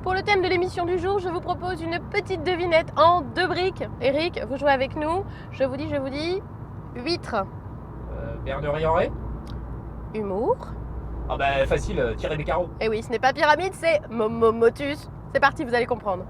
Pour le thème de l'émission du jour, je vous propose une petite devinette en 2 briques. Eric, vous jouez avec nous. Je vous dis, huître. Bernerie en Ré. Humour. Ah bah facile, tirer des carreaux. Et oui, ce n'est pas pyramide, c'est motus. C'est parti, vous allez comprendre.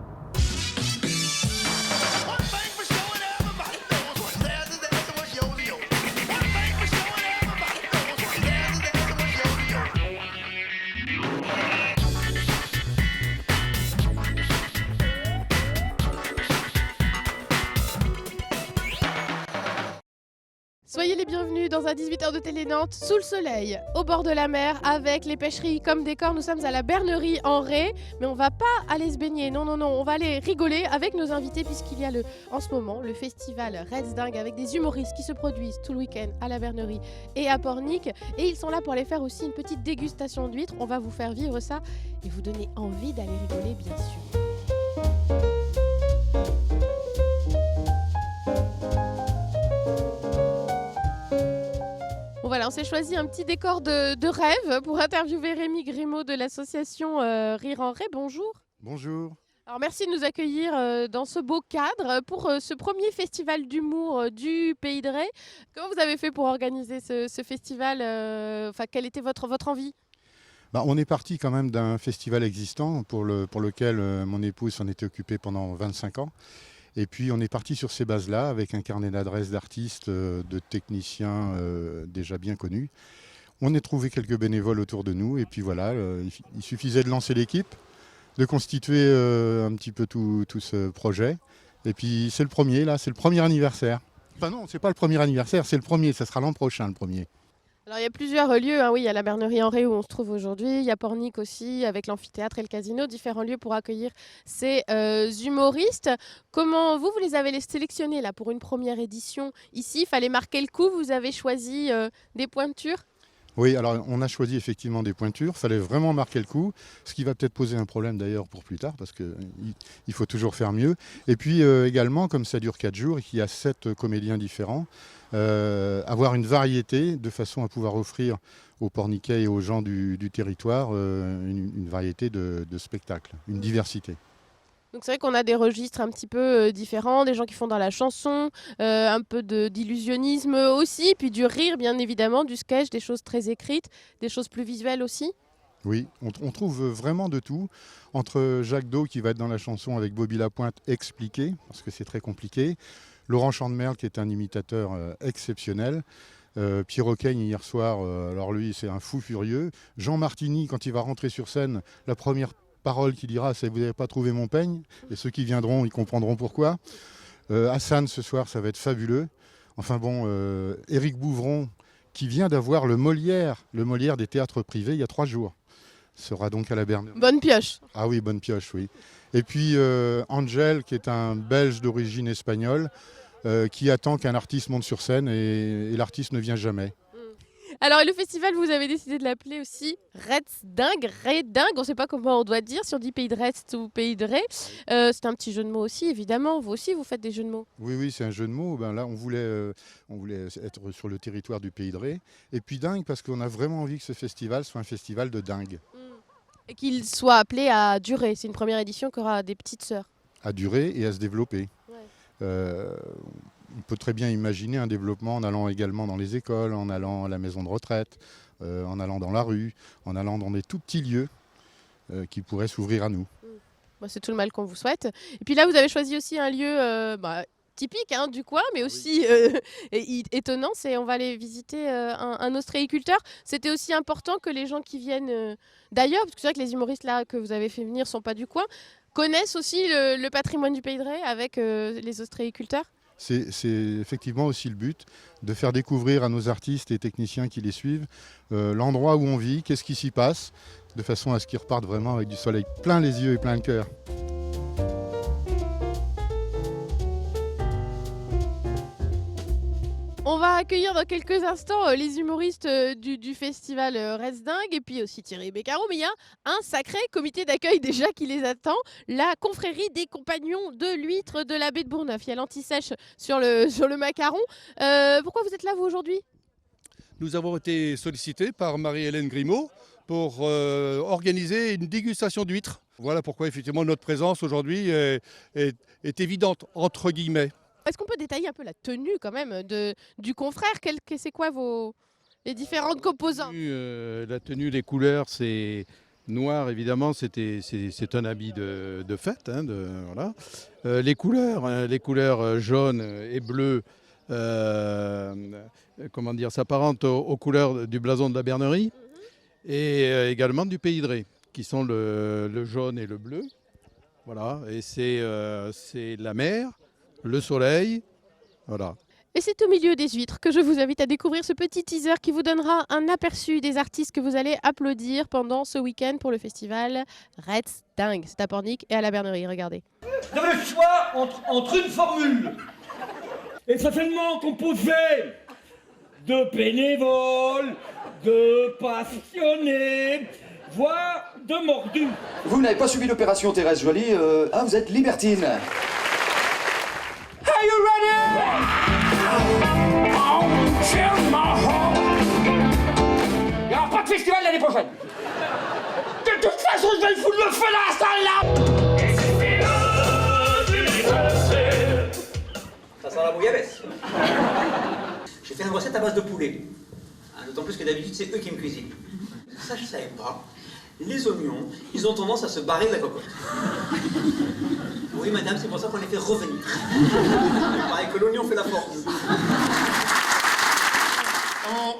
Soyez les bienvenus dans un 18h de Télé Nantes, sous le soleil, au bord de la mer, avec les pêcheries comme décor. Nous sommes à la Bernerie en Ré, mais on va pas aller se baigner, non, on va aller rigoler avec nos invités puisqu'il y a en ce moment le festival Reds Dingue avec des humoristes qui se produisent tout le week-end à la Bernerie et à Pornic. Et ils sont là pour aller faire aussi une petite dégustation d'huîtres. On va vous faire vivre ça et vous donner envie d'aller rigoler, bien sûr. Voilà, on s'est choisi un petit décor de rêve pour interviewer Rémi Grimaud de l'association Rire en Ré. Bonjour. Bonjour. Alors merci de nous accueillir dans ce beau cadre pour ce premier festival d'humour du Pays de Ré. Comment vous avez fait pour organiser ce festival quelle était votre envie ? On est parti quand même d'un festival existant pour lequel mon épouse s'en était occupée pendant 25 ans. Et puis on est parti sur ces bases-là avec un carnet d'adresses d'artistes, de techniciens déjà bien connus. On a trouvé quelques bénévoles autour de nous et puis voilà, il suffisait de lancer l'équipe, de constituer un petit peu tout ce projet. Et puis c'est le premier là, c'est le premier anniversaire. Enfin non, c'est pas le premier anniversaire, c'est le premier, ça sera l'an prochain le premier. Alors il y a plusieurs lieux, oui, il y a la Bernerie en Ré où on se trouve aujourd'hui, il y a Pornic aussi avec l'amphithéâtre et le casino, différents lieux pour accueillir ces humoristes. Comment vous les avez sélectionnés là pour une première édition ici? Il fallait marquer le coup, vous avez choisi des pointures? Oui, alors on a choisi effectivement des pointures, il fallait vraiment marquer le coup, ce qui va peut-être poser un problème d'ailleurs pour plus tard, parce qu'il faut toujours faire mieux. Et puis également, comme ça dure 4 jours et qu'il y a 7 comédiens différents, avoir une variété de façon à pouvoir offrir aux Porniquais et aux gens du territoire une variété de spectacles, une diversité. Donc c'est vrai qu'on a des registres un petit peu différents, des gens qui font dans la chanson, un peu d'illusionnisme aussi, puis du rire bien évidemment, du sketch, des choses très écrites, des choses plus visuelles aussi. Oui, on trouve vraiment de tout, entre Jacques Do qui va être dans la chanson avec Bobby Lapointe expliqué, parce que c'est très compliqué, Laurent Chandemerle qui est un imitateur exceptionnel, Pierre Ocagne hier soir, alors lui c'est un fou furieux, Jean Martini quand il va rentrer sur scène, la première parole qu'il dira c'est « vous n'avez pas trouvé mon peigne » et ceux qui viendront ils comprendront pourquoi. Hassan ce soir ça va être fabuleux. Enfin bon, Éric Bouvron qui vient d'avoir le Molière des théâtres privés il y a 3 jours. Sera donc à la Bernerie. Bonne pioche. Ah oui, bonne pioche, oui. Et puis Angel, qui est un Belge d'origine espagnole, qui attend qu'un artiste monte sur scène et l'artiste ne vient jamais. Alors le festival, vous avez décidé de l'appeler aussi Reds Dingue, Ré Dingue, on ne sait pas comment on doit dire, si on dit Pays de Rest ou Pays de Ré. C'est un petit jeu de mots aussi, évidemment. Vous aussi, vous faites des jeux de mots. Oui, c'est un jeu de mots. Là, on voulait être sur le territoire du Pays de Ré. Et puis dingue, parce qu'on a vraiment envie que ce festival soit un festival de dingue. Et qu'il soit appelé à durer. C'est une première édition qui aura des petites sœurs. À durer et à se développer. Ouais. On peut très bien imaginer un développement en allant également dans les écoles, en allant à la maison de retraite, en allant dans la rue, en allant dans des tout petits lieux qui pourraient s'ouvrir à nous. C'est tout le mal qu'on vous souhaite. Et puis là, vous avez choisi aussi un lieu typique du coin, mais aussi étonnant. On va aller visiter un ostréiculteur. C'était aussi important que les gens qui viennent d'ailleurs, parce que c'est vrai que les humoristes là que vous avez fait venir ne sont pas du coin, connaissent aussi le patrimoine du Pays de Ré avec les ostréiculteurs. C'est effectivement aussi le but, de faire découvrir à nos artistes et techniciens qui les suivent l'endroit où on vit, qu'est-ce qui s'y passe, de façon à ce qu'ils repartent vraiment avec du soleil plein les yeux et plein le cœur. On va accueillir dans quelques instants les humoristes du festival Reds Dingue et puis aussi Thierry Beccaro. Mais il y a un sacré comité d'accueil déjà qui les attend. La confrérie des compagnons de l'huître de la baie de Bourgneuf. Il y a l'anti-sèche sur le macaron. Pourquoi vous êtes là vous aujourd'hui ? Nous avons été sollicités par Marie-Hélène Grimaud pour organiser une dégustation d'huîtres. Voilà pourquoi effectivement notre présence aujourd'hui est évidente, entre guillemets. Est-ce qu'on peut détailler un peu la tenue quand même du confrère? C'est quoi les différentes composantes? La tenue, les couleurs, c'est noir évidemment, c'est un habit de fête. Voilà. Les couleurs jaunes et bleues, s'apparentent aux couleurs du blason de la Bernerie et également du Pays de Ré, qui sont le jaune et le bleu. Voilà, et c'est la mer, le soleil, voilà. Et c'est au milieu des huîtres que je vous invite à découvrir ce petit teaser qui vous donnera un aperçu des artistes que vous allez applaudir pendant ce week-end pour le festival Reds Dingue. C'est à Pornic et à la Bernerie, regardez. Vous avez le choix entre une formule essentiellement composée de bénévoles, de passionnés, voire de mordus. Vous n'avez pas suivi l'opération Thérèse Joly, vous êtes libertine. Are you ready? Il n'y aura pas de festival l'année prochaine. De toute façon, je vais le foutre le feu dans la salle là. Ça sent la bouillabaisse. J'ai fait une recette à base de poulet. D'autant plus que d'habitude, c'est eux qui me cuisinent. Ça, je savais pas. Les oignons, ils ont tendance à se barrer de la cocotte. Oui, madame, c'est pour ça qu'on les fait revenir. Pareil que l'oignon fait la force.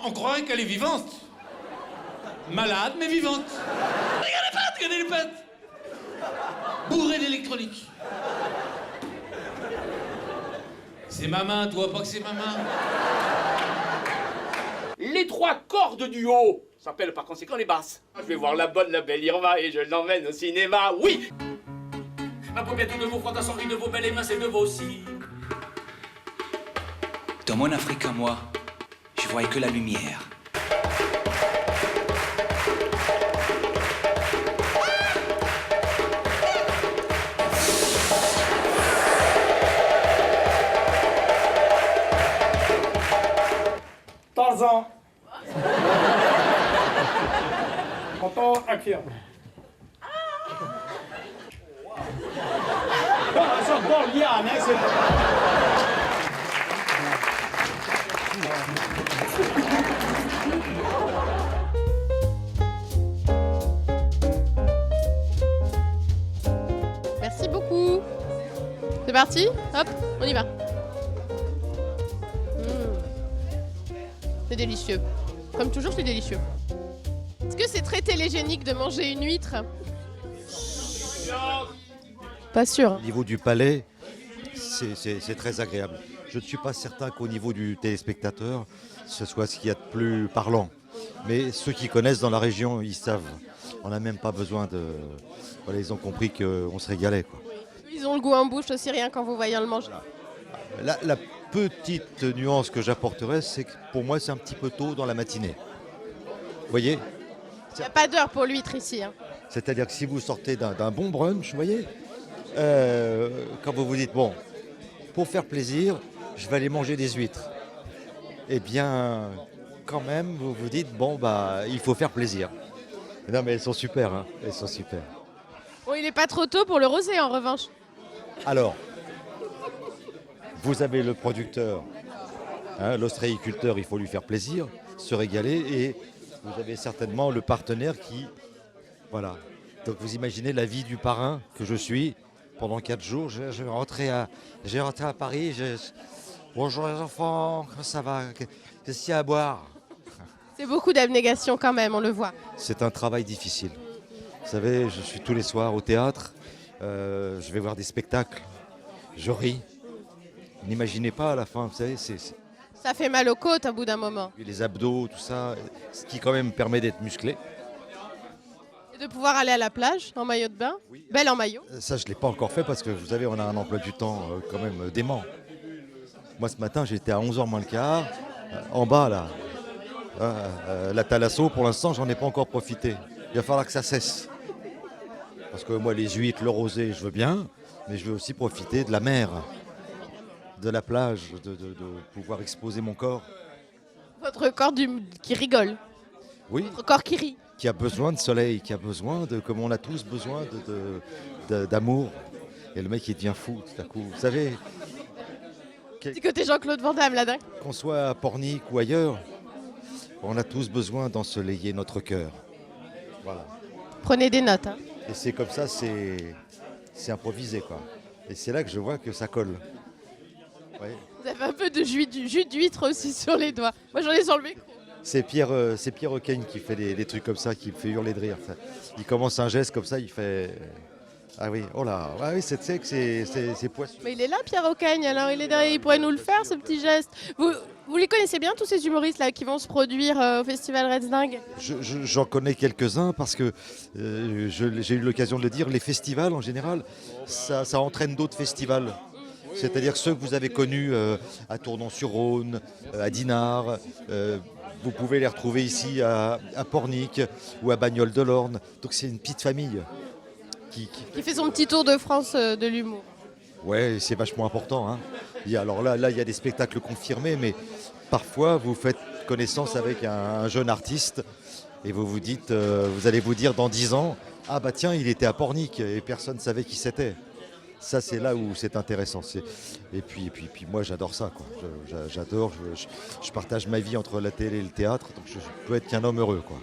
On croirait qu'elle est vivante. Malade, mais vivante. Regardez les pattes. Bourrée d'électronique. C'est ma main, toi, pas que c'est ma main. Les trois cordes du haut s'appellent par conséquent les basses. Je vais voir la bonne, la belle Irma et je l'emmène au cinéma, oui. Ma paupiette de vos frottes assorties de vos belles éminces et de vos cils. Dans mon Afrique à moi, je voyais que la lumière. Tarzan. Content, action. J'adore Liane, c'est... Merci beaucoup. C'est parti? Hop, on y va. C'est délicieux. Comme toujours, c'est délicieux. Est-ce que c'est très télégénique de manger une huître? Pas sûr. Au niveau du palais, c'est très agréable. Je ne suis pas certain qu'au niveau du téléspectateur, ce soit ce qu'il y a de plus parlant. Mais ceux qui connaissent dans la région, ils savent. On n'a même pas besoin de... Voilà, ils ont compris qu'on se régalait, quoi. Ils ont le goût en bouche aussi, rien qu'en vous voyant le manger. La petite nuance que j'apporterais, c'est que pour moi, c'est un petit peu tôt dans la matinée. Vous voyez? Il n'y a pas d'heure pour l'huître ici. Hein. C'est-à-dire que si vous sortez d'un bon brunch, vous voyez, quand vous vous dites, bon, pour faire plaisir, je vais aller manger des huîtres. Eh bien, quand même, vous vous dites, bon, bah, il faut faire plaisir. Non, mais elles sont super, hein, elles sont super. Bon, il n'est pas trop tôt pour le rosé, en revanche. Alors, vous avez le producteur, hein, l'ostréiculteur, il faut lui faire plaisir, se régaler, et vous avez certainement le partenaire qui... Voilà. Donc vous imaginez la vie du parrain que je suis. Pendant 4 jours, je vais rentrer à Paris. Bonjour les enfants, comment ça va? Qu'est-ce qu'il y a à boire? C'est beaucoup d'abnégation quand même, on le voit. C'est un travail difficile. Vous savez, je suis tous les soirs au théâtre, je vais voir des spectacles, je ris. N'imaginez pas à la fin, vous savez, Ça fait mal aux côtes à bout d'un moment. les abdos, tout ça, ce qui quand même permet d'être musclé. Et de pouvoir aller à la plage en maillot de bain, belle en maillot. Ça, je ne l'ai pas encore fait parce que vous savez, on a un emploi du temps quand même dément. Moi, ce matin, j'étais à 11h moins le quart, en bas là. La thalasso, pour l'instant, j'en ai pas encore profité. Il va falloir que ça cesse. Parce que moi, les huîtres, le rosé, je veux bien, mais je veux aussi profiter de la mer, de la plage, de pouvoir exposer mon corps. Votre corps qui rigole. Oui. Votre corps qui rit. qui a besoin de soleil, qui a besoin de, comme on a tous besoin d'amour. Et le mec, il devient fou tout à coup. Vous savez, Petit côté Jean-Claude Van Damme là-dedans. qu'on soit à Pornic ou ailleurs, on a tous besoin d'ensoleiller notre cœur. Voilà. Prenez des notes. Hein. Et c'est comme ça, c'est improvisé, quoi. Et c'est là que je vois que ça colle. Ouais. Vous avez un peu de jus d'huître aussi sur les doigts. Moi j'en ai sur le micro. C'est Pierre O'Kane qui fait des trucs comme ça, qui me fait hurler de rire. Il commence un geste comme ça, il fait... Ah oui, oh là, ah oui, c'est que c'est poisson. Mais il est là, Pierre O'Kane, alors il est derrière, il pourrait nous le faire, ce petit geste. Vous les connaissez bien, tous ces humoristes là qui vont se produire au Festival Reds Dingue? J'en connais quelques-uns parce que j'ai eu l'occasion de le dire, les festivals en général, ça entraîne d'autres festivals. C'est-à-dire ceux que vous avez connus à Tournon-sur-Rhône, à Dinard, vous pouvez les retrouver ici à Pornic ou à Bagnoles-de-l'Orne. Donc c'est une petite famille. Qui fait son petit tour de France de l'humour. Ouais, c'est vachement important. Hein. Alors là, il y a des spectacles confirmés, mais parfois vous faites connaissance avec un jeune artiste et vous vous dites, vous allez vous dire dans 10 ans, ah bah tiens, il était à Pornic et personne ne savait qui c'était. Ça, c'est là où c'est intéressant. Et puis moi, j'adore ça, quoi. J'adore. Je partage ma vie entre la télé et le théâtre, donc je peux être qu'un homme heureux, quoi.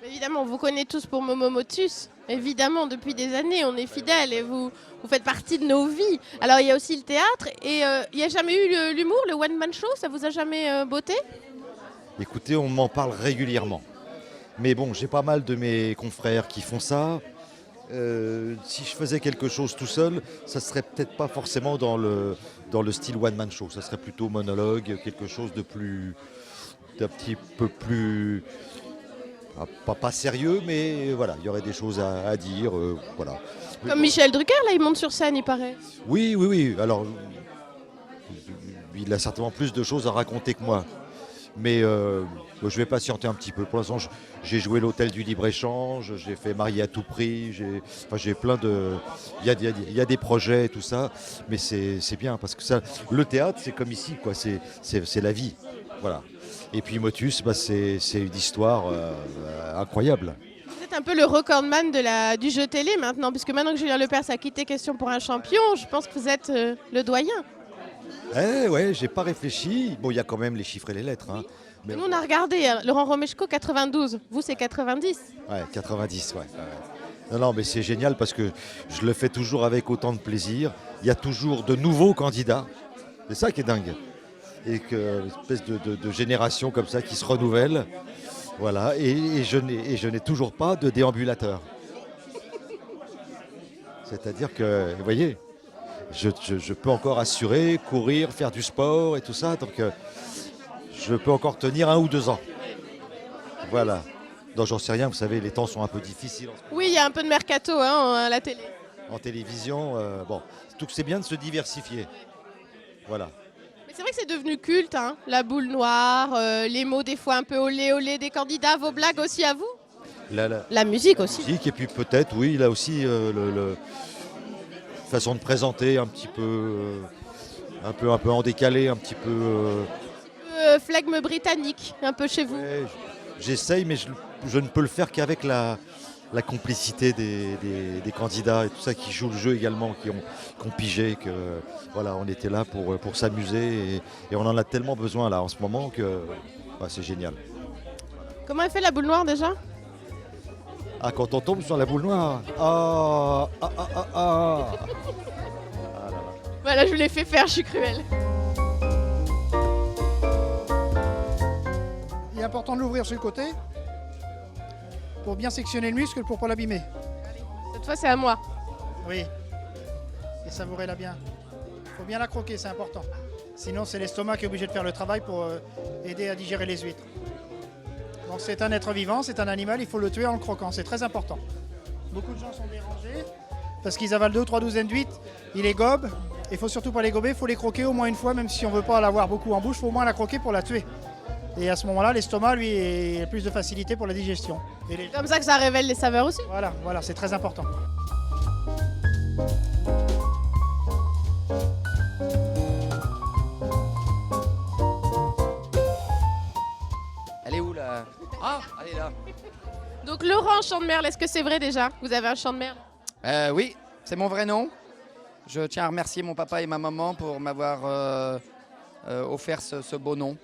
Évidemment, on vous connaît tous pour Momo Motus. Évidemment, depuis des années, on est fidèles et vous faites partie de nos vies. Alors, il y a aussi le théâtre et il n'y a jamais eu l'humour, le one-man show, ça vous a jamais botté? Écoutez, on m'en parle régulièrement. Mais bon, j'ai pas mal de mes confrères qui font ça. Si je faisais quelque chose tout seul, ça serait peut-être pas forcément dans le style one-man show. Ça serait plutôt monologue, quelque chose d'un petit peu plus... Pas sérieux, mais voilà, il y aurait des choses à dire, voilà. Comme Michel Drucker, là, il monte sur scène, il paraît. Oui. Alors, il a certainement plus de choses à raconter que moi. Mais je vais patienter un petit peu. Pour l'instant, j'ai joué l'hôtel du libre-échange, j'ai fait Marié à tout prix, j'ai plein de... Il y a des projets et tout ça, mais c'est bien, parce que ça, le théâtre, c'est comme ici, quoi. C'est la vie, voilà. Et puis Motus, c'est une histoire incroyable. Vous êtes un peu le recordman du jeu télé maintenant, puisque maintenant que Julien Lepers a quitté Question pour un champion, je pense que vous êtes le doyen. Ouais, j'ai pas réfléchi. Bon, il y a quand même les chiffres et les lettres. Hein. Mais nous, on a regardé, hein. Laurent Romeshko, 92. Vous, c'est 90. Ouais, 90, ouais. Non, mais c'est génial parce que je le fais toujours avec autant de plaisir. Il y a toujours de nouveaux candidats. C'est ça qui est dingue. Et une espèce de génération comme ça qui se renouvelle. Voilà, et je n'ai toujours pas de déambulateur. C'est-à-dire que, vous voyez, je peux encore assurer, courir, faire du sport et tout ça. Donc, je peux encore tenir 1 ou 2 ans. Voilà. Donc, j'en sais rien, vous savez, les temps sont un peu difficiles. Oui, il y a un peu de mercato à la télé. En télévision, bon, tout c'est bien de se diversifier. Voilà. C'est vrai que c'est devenu culte, hein, la boule noire, les mots des fois un peu olé des candidats, vos blagues aussi à vous? La musique aussi. Musique, et puis peut-être, oui, là aussi, façon de présenter un petit peu, un peu en décalé, un petit peu... Flegme britannique, un peu chez vous. Ouais, j'essaye, mais je ne peux le faire qu'avec la complicité des candidats et tout ça qui jouent le jeu également, qui ont pigé que voilà, on était là pour s'amuser et on en a tellement besoin là en ce moment que c'est génial. Comment elle fait la boule noire déjà? Ah, quand on tombe sur la boule noire. Voilà, je vous l'ai fait faire, je suis cruelle. Il est important de l'ouvrir sur le côté pour bien sectionner le muscle pour ne pas l'abîmer. Cette fois, c'est à moi. Oui. Et savourez-la bien. Il faut bien la croquer, c'est important. Sinon, c'est l'estomac qui est obligé de faire le travail pour aider à digérer les huîtres. Donc c'est un être vivant, c'est un animal, il faut le tuer en le croquant, c'est très important. Beaucoup de gens sont dérangés parce qu'ils avalent 2 ou 3 douzaines d'huîtres, ils les gobent. Il ne faut surtout pas les gober, il faut les croquer au moins une fois, même si on ne veut pas l'avoir beaucoup en bouche, il faut au moins la croquer pour la tuer. Et à ce moment-là, l'estomac, lui, a plus de facilité pour la digestion. C'est comme ça que ça révèle les saveurs aussi. Voilà, c'est très important. Elle est où là? Ah, elle est là. Donc Laurent Laurent Champ de Merle, est-ce que c'est vrai déjà? Vous avez un champ de merle? Oui, c'est mon vrai nom. Je tiens à remercier mon papa et ma maman pour m'avoir offert ce beau nom.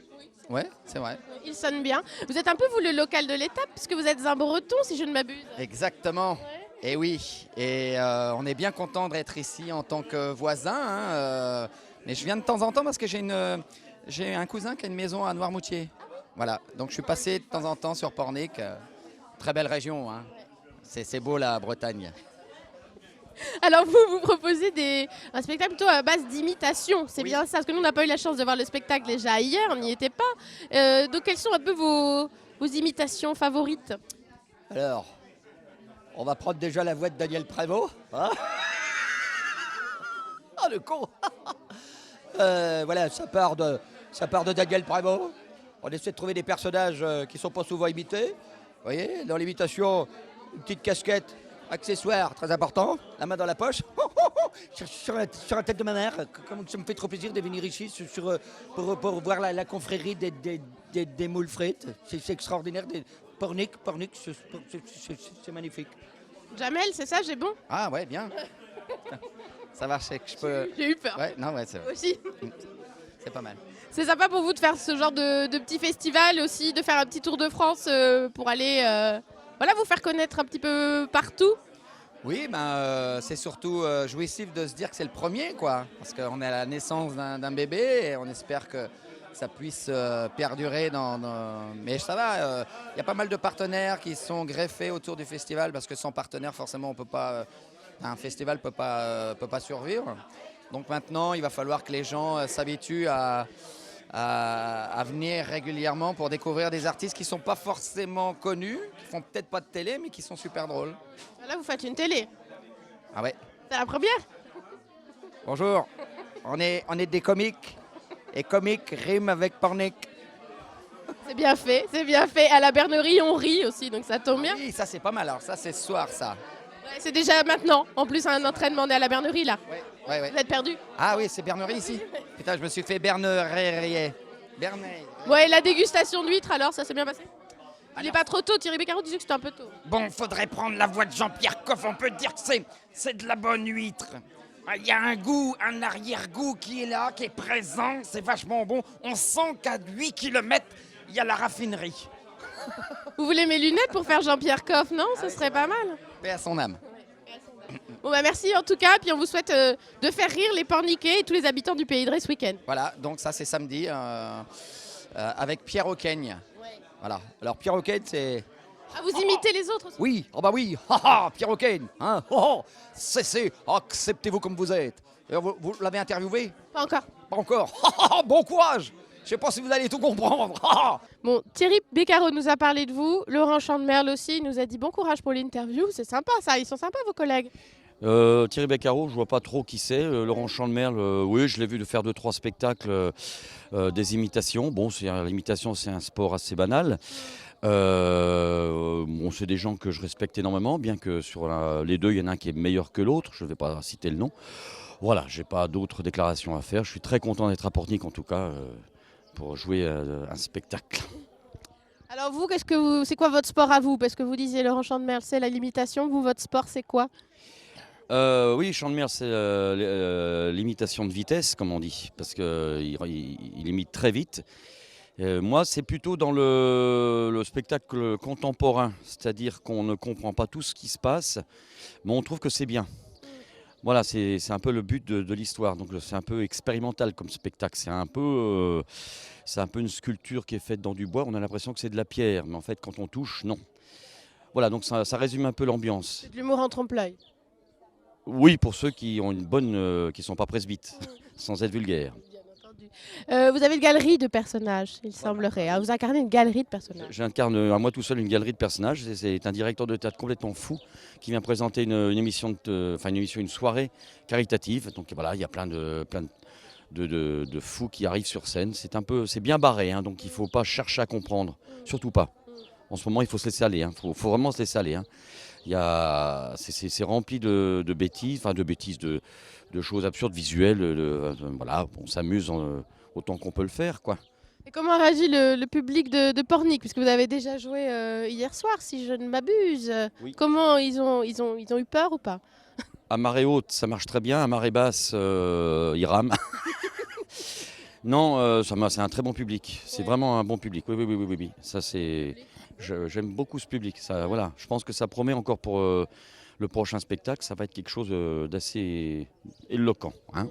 Ouais, c'est vrai. Il sonne bien. Vous êtes un peu, vous, le local de l'étape, puisque vous êtes un breton, si je ne m'abuse. Exactement. Et oui, et on est bien content d'être ici en tant que voisin. Hein, mais je viens de temps en temps parce que j'ai un cousin qui a une maison à Noirmoutier. Voilà, donc je suis passé de temps en temps sur Pornic. Très belle région, hein. C'est beau la Bretagne. Alors vous proposez un spectacle plutôt à base d'imitation, c'est bien ça, parce que nous on n'a pas eu la chance de voir le spectacle déjà hier, on n'y était pas. Donc quelles sont un peu vos imitations favorites? Alors, on va prendre déjà la voix de Daniel Prévost. Hein. Ah le con. Voilà, ça part de Daniel Prévost. On essaie de trouver des personnages qui ne sont pas souvent imités. Vous voyez, dans l'imitation, une petite casquette, accessoire, très important, la main dans la poche. Sur la tête de ma mère, comme ça me fait trop plaisir de venir ici pour voir la confrérie des moules frites. C'est extraordinaire. Pornic, c'est magnifique. Jamel, c'est ça, j'ai bon? Ah ouais, bien. Ça va, c'est que je peux... J'ai eu peur. Ouais, non, ouais, c'est vrai. Aussi. C'est pas mal. C'est sympa pour vous de faire ce genre de petit festival aussi, de faire un petit tour de France pour aller voilà, vous faire connaître un petit peu partout. Oui, ben, c'est surtout jouissif de se dire que c'est le premier, quoi. Parce qu'on est à la naissance d'un bébé et on espère que ça puisse perdurer Mais ça va, y a pas mal de partenaires qui sont greffés autour du festival parce que sans partenaire, forcément, on peut pas... un festival peut pas survivre. Donc maintenant, il va falloir que les gens s'habituent à venir régulièrement pour découvrir des artistes qui ne sont pas forcément connus, qui font peut-être pas de télé, mais qui sont super drôles. Là, vous faites une télé. Ah ouais. C'est la première? Bonjour, on est des comiques, et comique rime avec pornic. C'est bien fait, c'est bien fait. À la Bernerie, on rit aussi, donc ça tombe bien. Oui, ça c'est pas mal, alors ça c'est ce soir, ça. Ouais, c'est déjà maintenant. En plus, un entraînement, on est à la Bernerie, là. Ouais. Vous êtes perdu? Ah oui, c'est Bernerie ici. Putain, je me suis fait Bernerie. Ouais, et la dégustation d'huîtres, alors, ça s'est bien passé? Il n'est pas trop tôt, Thierry Beccaro disait que c'était un peu tôt. Bon, faudrait prendre la voix de Jean-Pierre Coff, on peut dire que c'est de la bonne huître. Il y a un goût, un arrière-goût qui est là, qui est présent, c'est vachement bon. On sent qu'à 8 km, il y a la raffinerie. Vous voulez mes lunettes pour faire Jean-Pierre Coff, non? Ce serait pas mal. Paix à son âme. Bon bah merci en tout cas, puis on vous souhaite de faire rire les Porniquais et tous les habitants du Pays de Ré ce week-end. Voilà, donc ça c'est samedi avec Pierre Auqueigne. Voilà, alors Pierre Auqueigne c'est... Ah, vous imitez les autres aussi? Oui, oh bah oui, Pierre Auqueigne, hein, cessez, acceptez-vous comme vous êtes. Vous l'avez interviewé? Pas encore. Pas encore, bon courage. Je sais pas si vous allez tout comprendre. Bon, Thierry Beccaro nous a parlé de vous, Laurent Champ de Merle aussi, il nous a dit bon courage pour l'interview, c'est sympa ça, ils sont sympas vos collègues. Thierry Beccaro, je vois pas trop qui c'est. Laurent Champ de Merle, oui, je l'ai vu de faire 2-3 spectacles, des imitations. Bon, l'imitation, c'est un sport assez banal. Bon, c'est des gens que je respecte énormément, bien que sur les deux, il y en a un qui est meilleur que l'autre. Je ne vais pas citer le nom. Voilà, j'ai pas d'autres déclarations à faire. Je suis très content d'être à Pornic, en tout cas, pour jouer un spectacle. Alors vous, c'est quoi votre sport à vous? Parce que vous disiez Laurent Champ de Merle, c'est la limitation. Vous, votre sport, c'est quoi? Oui, Champ de Merle, c'est l'imitation de vitesse, comme on dit, parce qu'il imite très vite. Moi, c'est plutôt dans le spectacle contemporain, c'est-à-dire qu'on ne comprend pas tout ce qui se passe, mais on trouve que c'est bien. Voilà, c'est un peu le but de l'histoire, donc c'est un peu expérimental comme spectacle, c'est un peu une sculpture qui est faite dans du bois, on a l'impression que c'est de la pierre, mais en fait, quand on touche, non. Voilà, donc ça résume un peu l'ambiance. C'est de l'humour en trompe-l'œil. Oui, pour ceux qui ont une bonne, qui sont pas presbytes, sans être vulgaires. Vous avez une galerie de personnages, il semblerait. Hein. Vous incarnez une galerie de personnages. J'incarne à moi tout seul une galerie de personnages. C'est un directeur de théâtre complètement fou qui vient présenter une soirée caritative. Donc voilà, il y a plein de fous qui arrivent sur scène. C'est bien barré, hein, donc il ne faut pas chercher à comprendre, surtout pas. En ce moment, il faut se laisser aller. Hein. Faut vraiment se laisser aller. Hein. C'est rempli de bêtises, de choses absurdes, visuelles. Voilà, on s'amuse autant qu'on peut le faire, quoi. Et comment réagit le public de Pornic, puisque vous avez déjà joué hier soir, si je ne m'abuse. Oui. Comment ils ont eu peur ou pas? À marée haute, ça marche très bien. À marée basse, ils rament. Non, c'est un très bon public. C'est vraiment un bon public. Oui. Ça, j'aime beaucoup ce public. Ça, voilà. Je pense que ça promet encore pour le prochain spectacle. Ça va être quelque chose d'assez éloquent. Hein.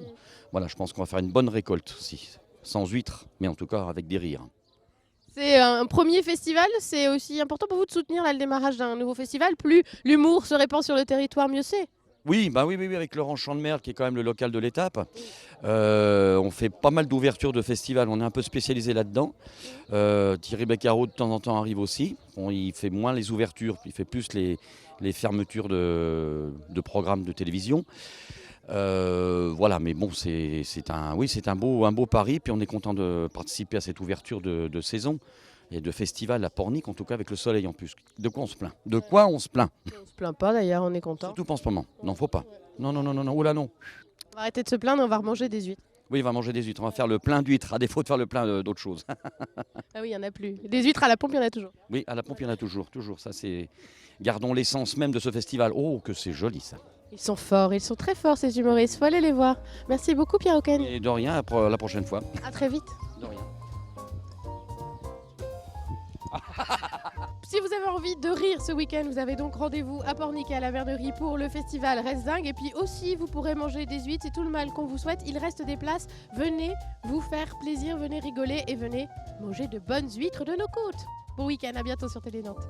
Voilà, je pense qu'on va faire une bonne récolte aussi. Sans huîtres, mais en tout cas avec des rires. C'est un premier festival, c'est aussi important pour vous de soutenir là, le démarrage d'un nouveau festival. Plus l'humour se répand sur le territoire, mieux c'est. Oui, avec Laurent Chandemerle qui est quand même le local de l'étape. On fait pas mal d'ouvertures de festivals, on est un peu spécialisé là-dedans. Thierry Beccaro de temps en temps arrive aussi. Bon, il fait moins les ouvertures, il fait plus les fermetures de programmes de télévision. Voilà, mais bon, c'est un beau pari. Puis on est content de participer à cette ouverture de saison et de festival à Pornic, en tout cas avec le soleil en plus. De quoi on se plaint? On se plaint pas d'ailleurs, on est content. Surtout pas en ce moment. Non, faut pas. Non. Oh là non. On va arrêter de se plaindre, on va remanger des huîtres. Oui, on va manger des huîtres. On va faire le plein d'huîtres, à défaut de faire le plein d'autres choses. Ah oui, il n'y en a plus. Des huîtres à la pompe, il y en a toujours. Oui, à la pompe, il y en a toujours. Ça, c'est. Gardons l'essence même de ce festival. Oh, que c'est joli ça. Ils sont forts, ils sont très forts ces humoristes. Faut aller les voir. Merci beaucoup Pierre Oken. Et de rien, à la prochaine fois. À très vite. De rien. Si vous avez envie de rire ce week-end, vous avez donc rendez-vous à Pornic et à la Vernerie pour le festival Reste Dingue. Et puis aussi, vous pourrez manger des huîtres, c'est tout le mal qu'on vous souhaite. Il reste des places. Venez vous faire plaisir, venez rigoler et venez manger de bonnes huîtres de nos côtes. Bon week-end, à bientôt sur Télé Nantes.